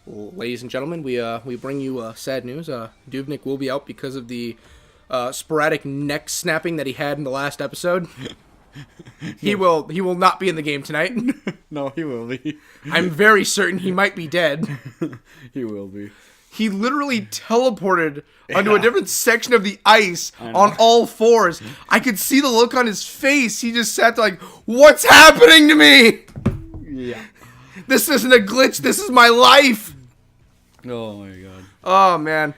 Ladies and gentlemen, we bring you sad news. Dubnyk will be out because of the sporadic neck snapping that he had in the last episode. He will not be in the game tonight. No, he will be. I'm very certain he might be dead. He will be. He literally teleported onto a different section of the ice on all fours. I could see the look on his face. He just sat there like, what's happening to me? Yeah. This isn't a glitch. This is my life. Oh, my God. Oh, man.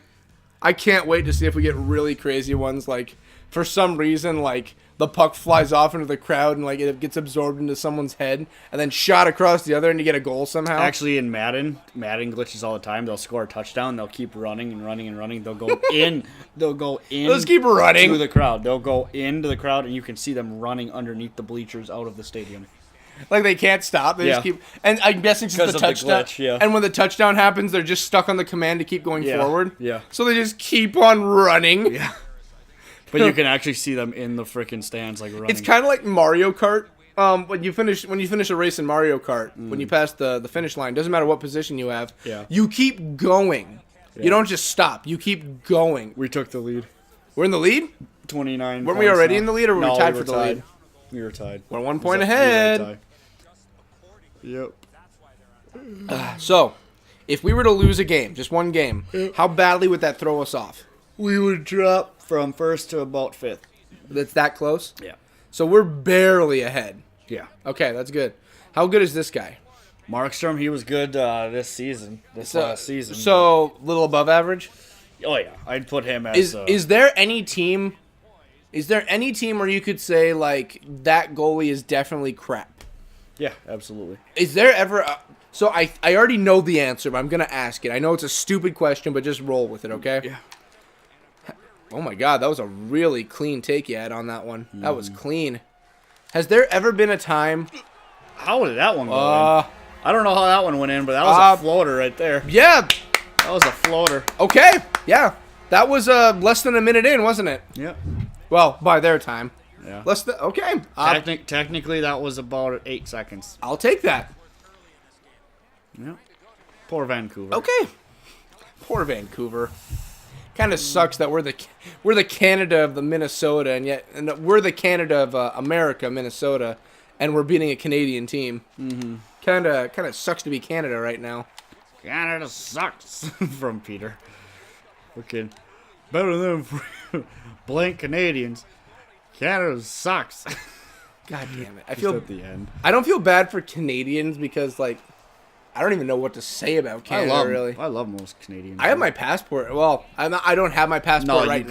I can't wait to see if we get really crazy ones. Like, for some reason, like, the puck flies off into the crowd and, like, it gets absorbed into someone's head and then shot across the other and you get a goal somehow. Actually, in Madden glitches all the time. They'll score a touchdown. They'll keep running and running and running. They'll go in. Let's keep running. To the crowd. They'll go into the crowd and you can see them running underneath the bleachers out of the stadium. Like, they can't stop. They just keep... And I'm guessing since the touchdown... glitch, yeah. And when the touchdown happens, they're just stuck on the command to keep going forward. Yeah. So they just keep on running. Yeah. But you can actually see them in the freaking stands, like, running. It's kind of like Mario Kart. When you finish a race in Mario Kart, when you pass the finish line, doesn't matter what position you have, you keep going. Yeah. You don't just stop. You keep going. We took the lead. We're in the lead? 29 Weren't we already in the lead, or were we tied for the tied. lead? We were tied. We're 1 point ahead. Yep. So, if we were to lose a game, just one game, how badly would that throw us off? We would drop from first to about fifth. That's that close? Yeah. So we're barely ahead. Yeah. Okay, that's good. How good is this guy? Markstrom, he was good this season. Last season. So, a little above average? Oh, yeah. I'd put him as... Is there any team... Is there any team where you could say, like, that goalie is definitely crap? Yeah, absolutely. Is there ever... So, I already know the answer, but I'm going to ask it. I know it's a stupid question, but just roll with it, okay? Yeah. Oh, my God. That was a really clean take you had on that one. That was clean. Has there ever been a time... How did that one go in? I don't know how that one went in, but that was a floater right there. Yeah. That was a floater. Okay. Yeah. That was less than a minute in, wasn't it? Yeah. Well, by their time. Yeah. Okay. Technically, that was about 8 seconds. I'll take that. Yeah. Poor Vancouver. Okay. Poor Vancouver. Kind of sucks that we're the Canada of the Minnesota, and we're the Canada of America, Minnesota, and we're beating a Canadian team. Mm-hmm. Kind of sucks to be Canada right now. Canada sucks. From Peter. Okay. Better than blank Canadians. Canada sucks. God damn it! At the end. I don't feel bad for Canadians because, like, I don't even know what to say about Canada. Really, I love most Canadians. I have my passport. Well, I don't have my passport now. I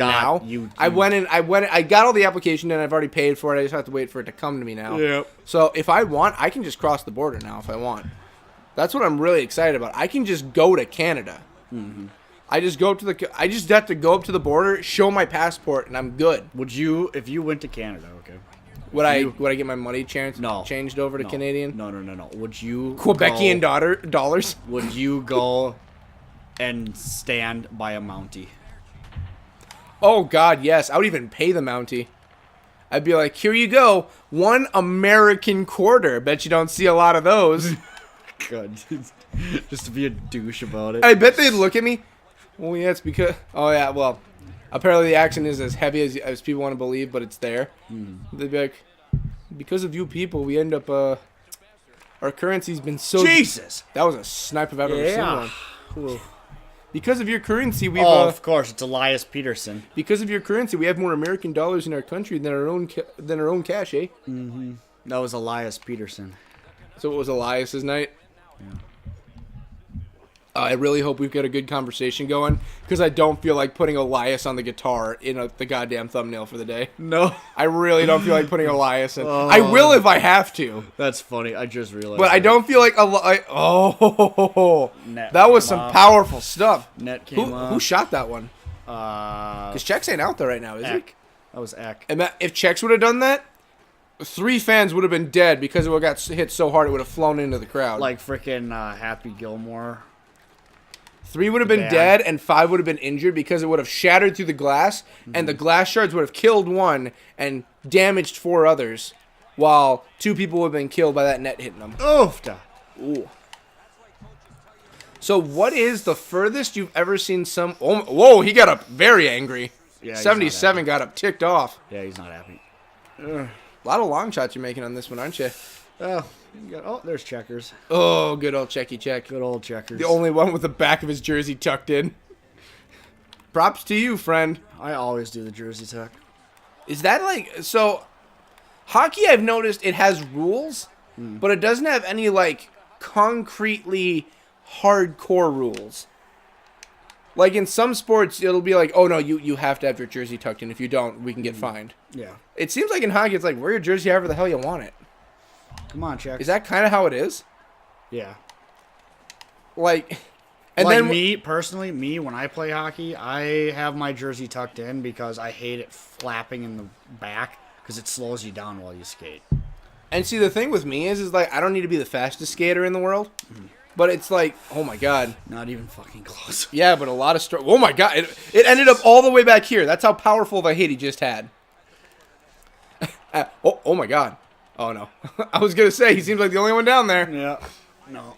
got all the application and I've already paid for it. I just have to wait for it to come to me now. Yeah. So if I want, I can just cross the border now if I want. That's what I'm really excited about. I can just go to Canada. Mm-hmm. I just have to go up to the border, show my passport, and I'm good. Would you, if you went to Canada, okay? Would I get my money changed over to Canadian? No. Would you Quebecian dollars? Would you go and stand by a Mountie? Oh God, yes. I would even pay the Mountie. I'd be like, here you go, 1 American quarter. Bet you don't see a lot of those. Good. Just to be a douche about it. I bet they'd look at me. Well, yeah, it's because... Oh, yeah, well, apparently the accent is as heavy as people want to believe, but it's there. They'd be like, because of you people, we end up... our currency's been so... Jesus! That was a snipe if I've ever seen one. Cool. Because of your currency, we've... of course, it's Elias Peterson. Because of your currency, we have more American dollars in our country than our own cash, eh? Mm-hmm. That was Elias Peterson. So it was Elias's night? Yeah. I really hope we've got a good conversation going, because I don't feel like putting Elias on the guitar in the goddamn thumbnail for the day. No. I really don't feel like putting Elias in. I will if I have to. That's funny. I just realized. But I don't feel like that was some powerful stuff. Net came Who shot that one? Because Chex ain't out there right now, is he? That was Eck. And if Chex would have done that, 3 fans would have been dead because it would have got hit so hard it would have flown into the crowd. Like freaking Happy Gilmore. 3 would have been dead and 5 would have been injured because it would have shattered through the glass, and the glass shards would have killed 1 and damaged 4 others, while 2 people would have been killed by that net hitting them. Oofta. Ooh. So what is the furthest you've ever seen some... Oh, whoa, he got up very angry. Yeah, he's 77 got up ticked off. Yeah, he's not happy. A lot of long shots you're making on this one, aren't you? There's Checkers. Oh, good old Checky Check. Good old Checkers. The only one with the back of his jersey tucked in. Props to you, friend. I always do the jersey tuck. Is that like... So, hockey, I've noticed it has rules, but it doesn't have any, like, concretely hardcore rules. Like, in some sports, it'll be like, oh, no, you have to have your jersey tucked in. If you don't, we can get fined. Yeah. It seems like in hockey, it's like, wear your jersey however the hell you want it. Come on, Check. Is that kind of how it is? Yeah. Like... And like then me, personally, when I play hockey, I have my jersey tucked in because I hate it flapping in the back because it slows you down while you skate. And see, the thing with me is like, I don't need to be the fastest skater in the world. But it's like, oh my God. Not even fucking close. Yeah, but a lot of oh my God. It ended up all the way back here. That's how powerful of a hit he just had. Oh my God. Oh no. I was going to say, he seems like the only one down there. Yeah. No.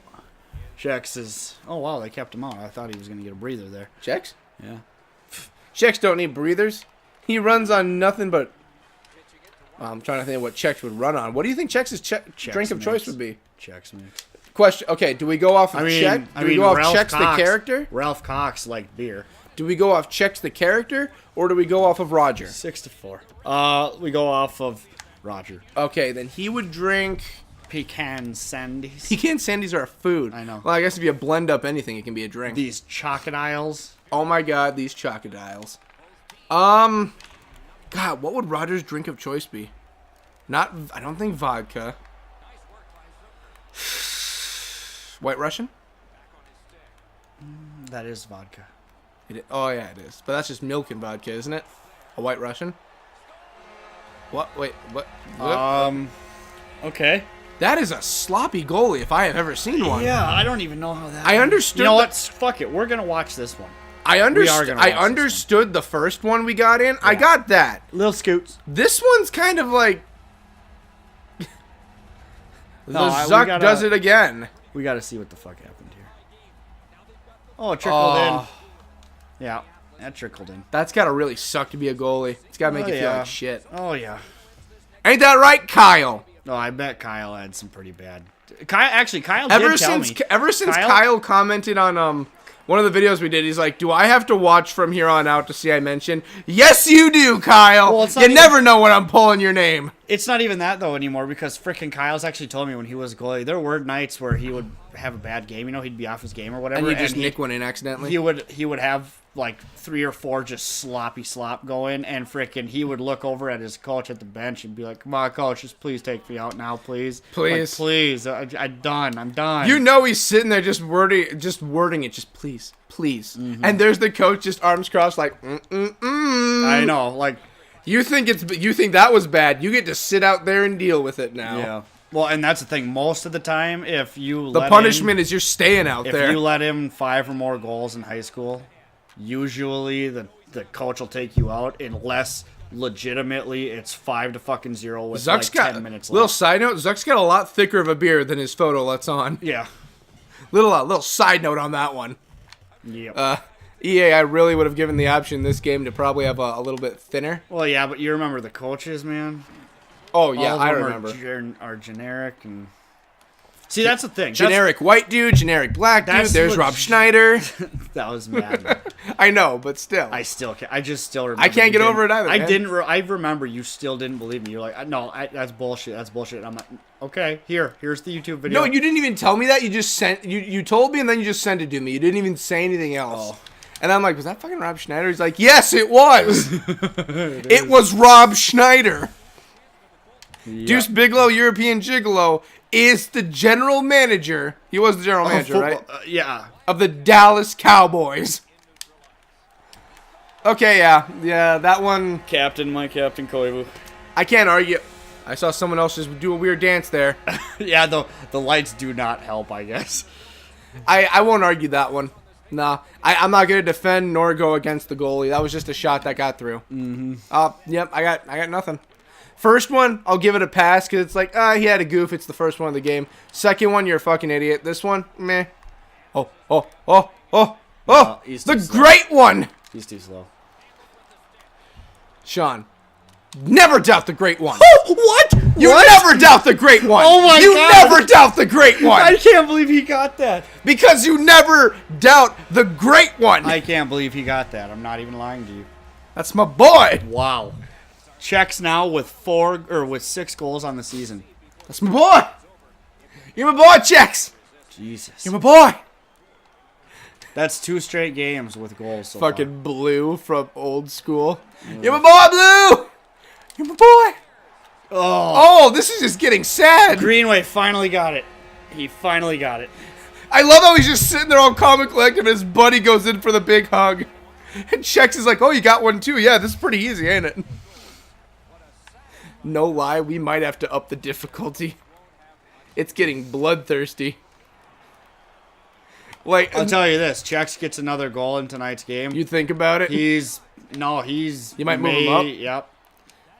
Chex is... Oh, wow, they kept him out. I thought he was going to get a breather there. Chex? Yeah. Chex don't need breathers. He runs on nothing but... I'm trying to think of what Chex would run on. What do you think Chex's drink of choice would be? Chex mix. Question. Okay, do we go off of Chex? Do we go off Chex the character? Ralph Cox liked beer. Do we go off Chex the character, or do we go off of Roger? 6-4. We go off of Roger. Okay, then he would drink... Pecan Sandies. Pecan Sandies are a food. I know. Well, I guess if you blend up anything, it can be a drink. These chocodiles. Oh my God, these chocodiles. God, what would Roger's drink of choice be? I don't think vodka. White Russian? That is vodka. Oh yeah, it is. But that's just milk and vodka, isn't it? A White Russian? What? Wait, what? Okay. That is a sloppy goalie if I have ever seen one. Yeah, I don't even know how that... I understood... You know what? Fuck it. We're going to watch this one. I understood the first one we got in. Yeah. I got that. Little scoots. This one's kind of like... Zuck does it again. We got to see what the fuck happened here. Oh, it trickled in. Yeah, that trickled in. That's got to really suck to be a goalie. It's got to make you feel like shit. Oh, yeah. Ain't that right, Kyle? No, I bet Kyle had some pretty bad... Kyle did tell me. Ever since Kyle commented on one of the videos we did, he's like, do I have to watch from here on out to see I mention? Yes, you do, Kyle. Well, you never know when I'm pulling your name. It's not even that, though, anymore, because frickin' Kyle's actually told me when he was a goalie, there were nights where he would have a bad game. You know, he'd be off his game or whatever. And you just nick one in accidentally? He would have, like, 3 or 4 just sloppy slop going, and frickin' he would look over at his coach at the bench and be like, come on, coach, just please take me out now, please. Please. Like, please. I'm done. You know he's sitting there just wording it, just please. Please. Mm-hmm. And there's the coach just arms crossed like, I know, like... You think that was bad. You get to sit out there and deal with it now. Yeah. Well, and that's the thing. Most of the time, if you the punishment is you're staying out there. If you let him 5 or more goals in high school, usually the coach will take you out unless legitimately it's 5-0 with Zuck's like 10 minutes left. Little side note, Zuck's got a lot thicker of a beard than his photo lets on. Yeah. Little side note on that one. Yeah. EA, I really would have given the option in this game to probably have a little bit thinner. Well, yeah, but you remember the coaches, man. Oh yeah, I remember. Are generic and see that's the thing. Generic white dude, generic black dude. There's Rob Schneider. That was mad. I know, but still. I just still remember. I can't get over it either. I remember you still didn't believe me. You're like, no, that's bullshit. That's bullshit. And I'm like, okay, here's the YouTube video. No, you didn't even tell me that. You just sent. You told me and then you just sent it to me. You didn't even say anything else. Oh. And I'm like, was that fucking Rob Schneider? He's like, yes, it was. It was Rob Schneider. Yep. Deuce Biglow, European Gigolo, is the general manager. He was the general manager, right? Yeah. Of the Dallas Cowboys. Okay, yeah, that one. My Captain Koivu. I can't argue. I saw someone else just do a weird dance there. Yeah, the lights do not help, I guess. I won't argue that one. Nah, I'm not going to defend nor go against the goalie. That was just a shot that got through. Mm-hmm. Yep, I got nothing. First one, I'll give it a pass because it's like, he had a goof. It's the first one of the game. Second one, you're a fucking idiot. This one, meh. Oh, oh, oh, oh, oh! No, he's The too slow. great one! He's too slow. Sean, never doubt the great one. What? You What? never doubt the great one. Oh my you God. never doubt the great one. I can't believe he got that. Because you never doubt the great one. I can't believe he got that. I'm not even lying to you. That's my boy. Wow. Chex now with 6 goals on the season. That's my boy. You're my boy, Chex. Jesus. You're my boy. That's 2 straight games with goals so Fucking Blue from old school. You're my boy, Blue. You're my boy. far. Oh. Oh, this is just getting sad. Greenway finally got it. He finally got it. I love how he's just sitting there all calm and collected, and his buddy goes in for the big hug. And Chex is like, oh, you got one too. Yeah, this is pretty easy, ain't it? No lie, we might have to up the difficulty. It's getting bloodthirsty. Like, I'll tell you this. Chex gets another goal in tonight's game. you think about it? He's... You might move him up? Yep.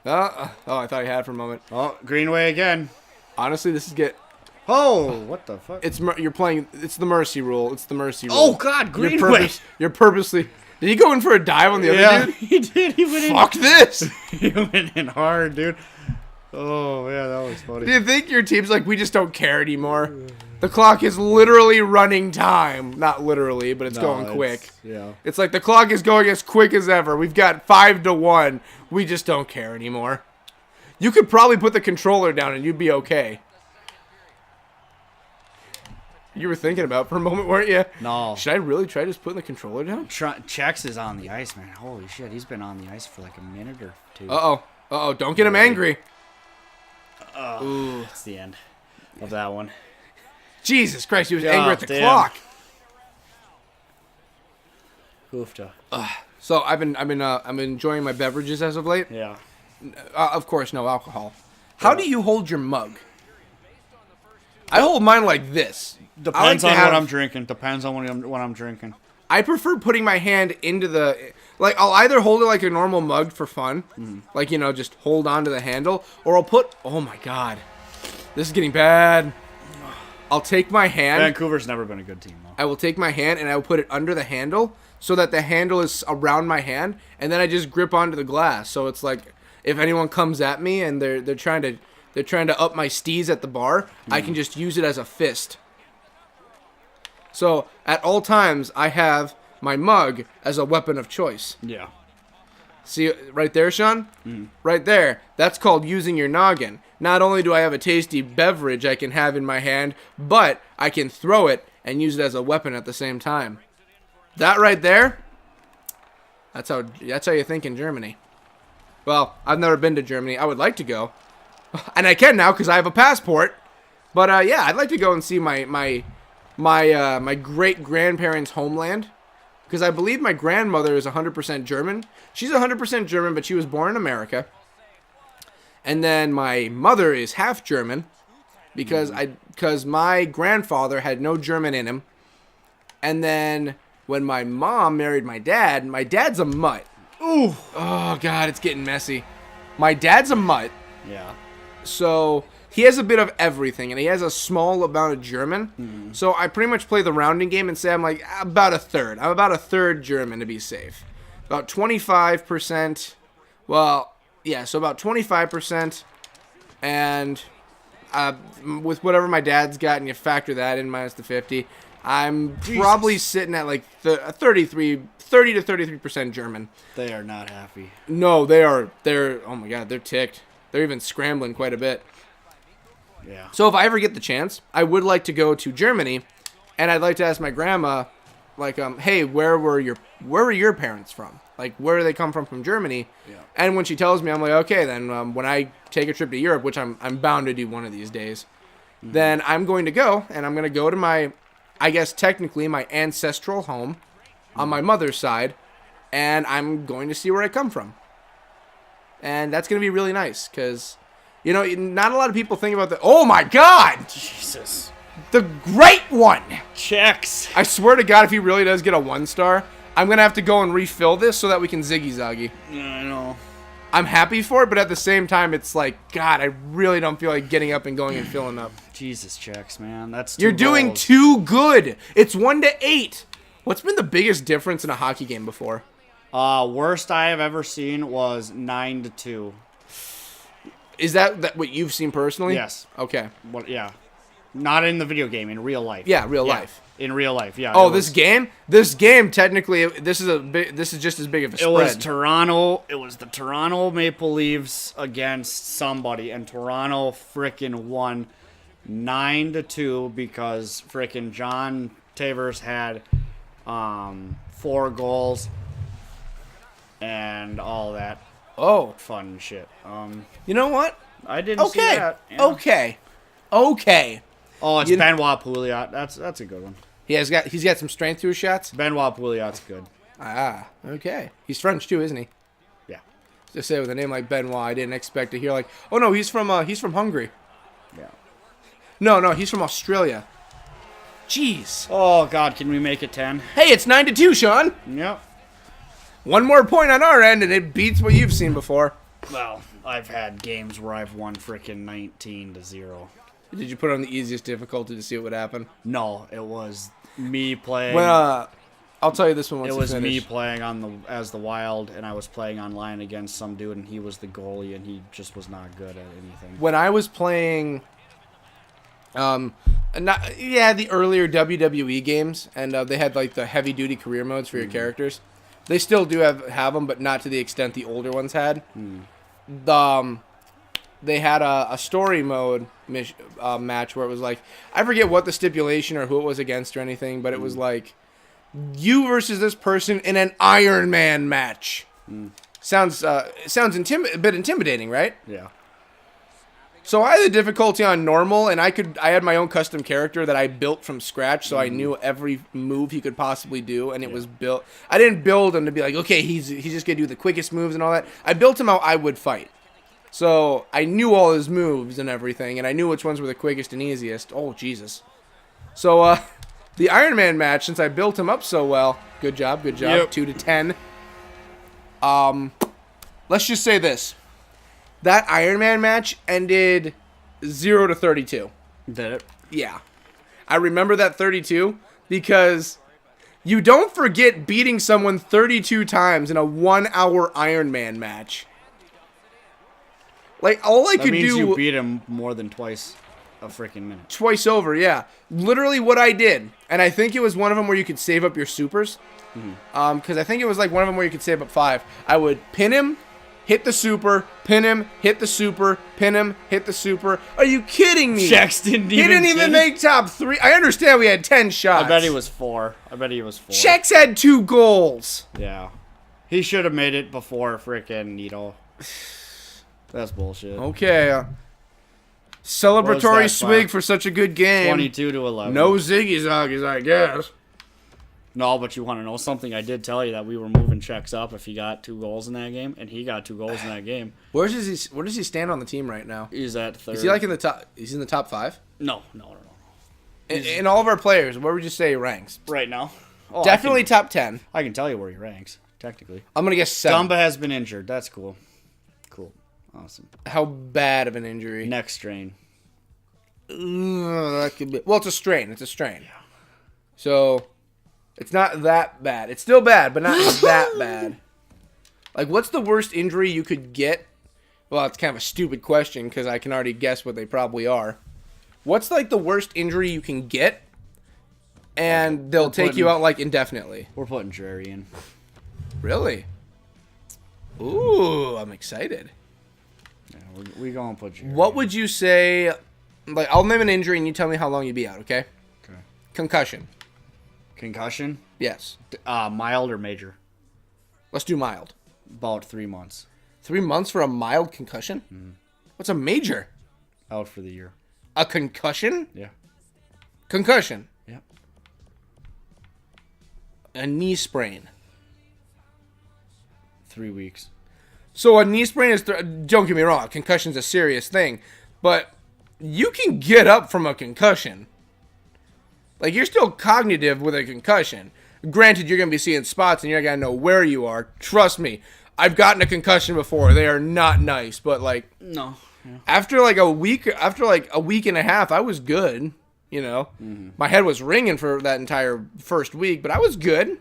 Oh, I thought he had it for a moment. Oh, Greenway again. Honestly, this is Oh, what the fuck? you're playing. It's the mercy rule. It's the mercy rule. Oh, God, Greenway. You're purposely. Did he go in for a dive on the other Yeah, dude? he did. He went Fuck this. in. He went in hard, dude. Oh, yeah, that was funny. Do you think your team's like, we just don't care anymore? The clock is literally running time. Not literally, but it's going quick. Yeah. It's like the clock is going as quick as ever. We've got 5-1. We just don't care anymore. You could probably put the controller down and you'd be okay. You were thinking about it for a moment, weren't you? No. Should I really try just putting the controller down? Chex is on the ice, man. Holy shit, he's been on the ice for like a minute or two. Uh-oh. Uh-oh, don't get him angry. Ooh. That's the end of that one. Jesus Christ, he was Oh, angry at the damn. clock. Hoofta. So I've been enjoying my beverages as of late. Yeah. Of course, no alcohol. How do you hold your mug? I hold mine like this. Depends I like on to what have- I'm drinking. Depends on what I'm drinking. I prefer putting my hand into the... Like, I'll either hold it like a normal mug for fun. Like, just hold on to the handle. Or I'll put... Oh, my God. This is getting bad. I'll take my hand... Vancouver's never been a good team, though. I will take my hand and I will put it under the handle so that the handle is around my hand. And then I just grip onto the glass. So it's like, if anyone comes at me and they're trying to up my steez at the bar, I can just use it as a fist. So at all times, I have my mug as a weapon of choice. Yeah. See right there, Sean? Right there. That's called using your noggin. Not only do I have a tasty beverage I can have in my hand, but I can throw it and use it as a weapon at the same time. That right there, that's how you think in Germany. Well, I've never been to Germany. I would like to go. And I can now because I have a passport. But yeah, I'd like to go and see my great-grandparents' homeland. Because I believe my grandmother is 100% German. She's 100% German, but she was born in America. And then my mother is half German. Because my grandfather had no German in him. And then when my mom married my dad's a mutt. Ooh. Oh, God, it's getting messy. My dad's a mutt. Yeah. So he has a bit of everything, and he has a small amount of German. So I pretty much play the rounding game and say I'm like about a third. I'm about a third German to be safe. About 25%. Well, yeah, so about 25%. And with whatever my dad's got, and you factor that in minus the 50, I'm probably sitting at like 30 to 33% German. They are not happy. No, they're, oh my God, they're ticked. They're even scrambling quite a bit. Yeah. So if I ever get the chance, I would like to go to Germany, and I'd like to ask my grandma, like, hey, where were your parents from? Like, where do they come from Germany? Yeah. And when she tells me, I'm like, okay, then when I take a trip to Europe, which I'm bound to do one of these days, then I'm going to go, and I'm going to go to my, I guess technically my ancestral home on my mother's side, and I'm going to see where I come from. And that's going to be really nice, because, not a lot of people think about that. Oh, my God! Jesus. The great one! Chex. I swear to God, if he really does get a 1-star, I'm going to have to go and refill this so that we can ziggy-zaggy. I know. I'm happy for it, but at the same time, it's like, God, I really don't feel like getting up and going and filling up. Jesus, Chex, man. That's You're doing too good. It's 1-8. What's been the biggest difference in a hockey game before? Worst I have ever seen was 9-2. Is that what you've seen personally? Yes. Okay. What? Yeah. Not in the video game, in real life. Yeah, real life. In real life, yeah. Oh, this game technically, this is just as big of a spread. It was Toronto. It was the Toronto Maple Leafs against somebody, and Toronto frickin' won 9-2 because frickin' John Tavers had 4 goals and all that fun shit. You know what? I didn't see that. Yeah. Okay. Oh, it's Benoit Pouliot. That's a good one. He's got some strength to his shots. Benoit Pouliot's good. Okay. He's French too, isn't he? Yeah. Just say with a name like Benoit, I didn't expect to hear like, oh no, he's from Hungary. Yeah. No, he's from Australia. Jeez. Oh God, can we make it 10? Hey, it's 9-2, Sean. Yep. One more point on our end, and it beats what you've seen before. Well, I've had games where I've won frickin' 19-0. Did you put it on the easiest difficulty to see what would happen? No, it was me playing. Well, I'll tell you this one once it you was finish. me playing as the Wild, and I was playing online against some dude, and he was the goalie, and he just was not good at anything. When I was playing, the earlier WWE games, and they had like the heavy duty career modes for your characters. They still do have them, but not to the extent the older ones had. They had a story mode match where it was like, I forget what the stipulation or who it was against or anything, but it was like you versus this person in an Iron Man match. Sounds a bit intimidating, right? Yeah. So I had the difficulty on normal, and I had my own custom character that I built from scratch, so I knew every move he could possibly do, and it was built. I didn't build him to be like, okay, he's just gonna do the quickest moves and all that. I built him how I would fight. So I knew all his moves and everything, and I knew which ones were the quickest and easiest. Oh, Jesus. So the Iron Man match, since I built him up so well, good job. Yep. 2-10. Let's just say this. That Iron Man match ended 0-32. Did it? Yeah. I remember that 32 because you don't forget beating someone 32 times in a 1-hour Iron Man match. Like, all I could do... That means you beat him more than twice a freaking minute. Twice over, yeah. Literally what I did, and I think it was one of them where you could save up your supers, because I think it was like one of them where you could save up 5. I would pin him, hit the super, pin him, hit the super, pin him, hit the super. Are you kidding me? Chex didn't even make top 3. I understand we had 10 shots. I bet he was 4. Chex had 2 goals. Yeah. He should have made it before freaking Nito. That's bullshit. Okay. Celebratory swig for such a good game. 22-11. No Ziggy Zoggies, I guess. No, but you want to know something? I did tell you that we were moving Chex up if he got 2 goals in that game, and he got 2 goals in that game. Where does he stand on the team right now? He's at 3rd. Is he like in the top? He's in the top 5? No. In all of our players, where would you say he ranks? Right now? Oh, Definitely top 10. I can tell you where he ranks, technically. I'm going to guess 7. Dumba has been injured. That's cool. Cool. Awesome. How bad of an injury? Neck strain. That could be. Well, it's a strain. Yeah. So, it's not that bad. It's still bad, but not that bad. Like, what's the worst injury you could get? Well, it's kind of a stupid question because I can already guess what they probably are. What's, like, the worst injury you can get? And they'll take you out, like, indefinitely. We're putting Drury in. Really? Ooh, I'm excited. Yeah, we're going to put Drury What would you say... Like, I'll name an injury and you tell me how long you'd be out, okay? Okay. Concussion. Concussion? Yes. Mild or major? Let's do mild. About 3 months. 3 months for a mild concussion? Mm-hmm. What's a major? Out for the year. A concussion? Yeah. Concussion? Yeah. A knee sprain? 3 weeks. So a knee sprain is... don't get me wrong, a concussion's a serious thing. But you can get up from a concussion. Like, you're still cognitive with a concussion. Granted, you're going to be seeing spots and you're not going to know where you are. Trust me. I've gotten a concussion before. They are not nice, but like No. Yeah. after like a week and a half, I was good. You know, my head was ringing for that entire first week, but I was good.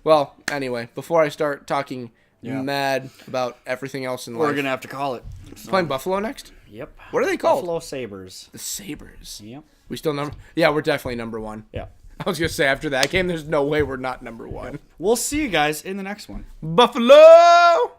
Well, anyway, before I start talking mad about everything else in life, We're going to have to call it. So. Playing Buffalo next? Yep. What are they called? Buffalo Sabres. The Sabres. Yep. We still number? Yeah, we're definitely number one. Yeah. I was going to say, after that game, there's no way we're not number one. We'll see you guys in the next one. Buffalo!